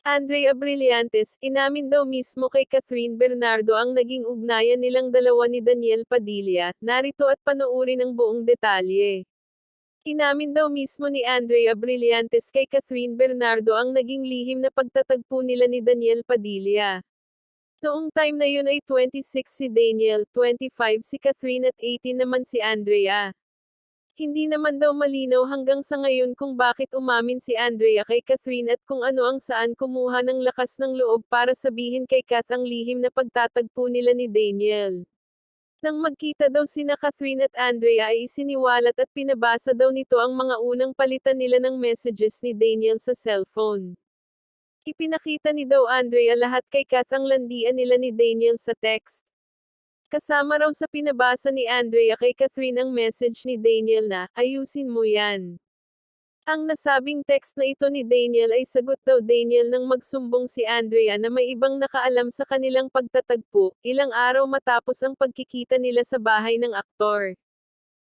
Andrea Brillantes, inamin daw mismo kay Catherine Bernardo ang naging ugnayan nilang dalawa ni Daniel Padilla, narito at panoorin ang buong detalye. Inamin daw mismo ni Andrea Brillantes kay Catherine Bernardo ang naging lihim na pagtatagpo nila ni Daniel Padilla. Noong time na yun ay 26 si Daniel, 25 si Catherine at 18 naman si Andrea. Hindi naman daw malinaw hanggang sa ngayon kung bakit umamin si Andrea kay Catherine at kung ano ang saan kumuha ng lakas ng loob para sabihin kay Kat ang lihim na pagtatagpo nila ni Daniel. Nang magkita daw sina Catherine at Andrea ay isiniwalat at pinabasa daw nito ang mga unang palitan nila ng messages ni Daniel sa cellphone. Ipinakita ni daw Andrea lahat kay Kat ang landian nila ni Daniel sa text. Kasama raw sa pinabasa ni Andrea kay Catherine ang message ni Daniel na, ayusin mo yan. Ang nasabing text na ito ni Daniel ay sagot daw Daniel nang magsumbong si Andrea na may ibang nakaalam sa kanilang pagtatagpo, ilang araw matapos ang pagkikita nila sa bahay ng aktor.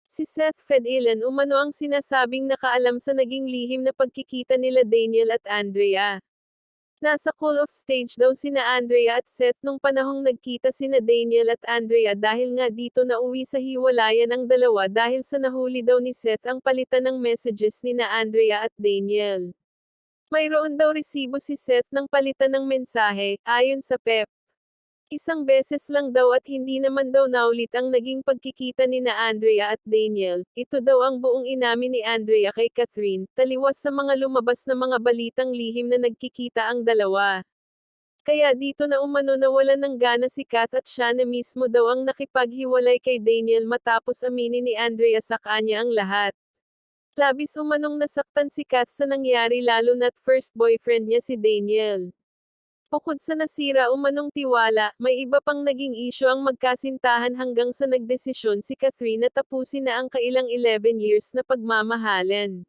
Si Seth Fedillan umano ang sinasabing nakaalam sa naging lihim na pagkikita nila Daniel at Andrea. Nasa cool-off stage daw sina Andrea at Seth nung panahong nagkita sina Daniel at Andrea dahil nga dito nauwi sa hiwalayan ang dalawa dahil sa nahuli daw ni Seth ang palitan ng messages ni na Andrea at Daniel. Mayroon daw resibo si Seth ng palitan ng mensahe, ayon sa PEP. Isang beses lang daw at hindi naman daw naulit ang naging pagkikita ni na Andrea at Daniel. Ito daw ang buong inamin ni Andrea kay Catherine, taliwas sa mga lumabas na mga balitang lihim na nagkikita ang dalawa. Kaya dito na umano nawalan ng gana si Kat at siya na mismo daw ang nakipaghiwalay kay Daniel matapos aminin ni Andrea sa kanya ang lahat. Labis umanong nasaktan si Kat sa nangyari lalo na't first boyfriend niya si Daniel. Bukod sa nasira umanong tiwala, may iba pang naging isyu ang magkasintahan hanggang sa nagdesisyon si Catherine na tapusin na ang kailang 11 years na pagmamahalan.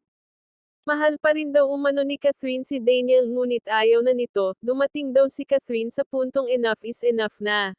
Mahal pa rin daw umano ni Catherine si Daniel ngunit ayaw na nito, dumating daw si Catherine sa puntong enough is enough na.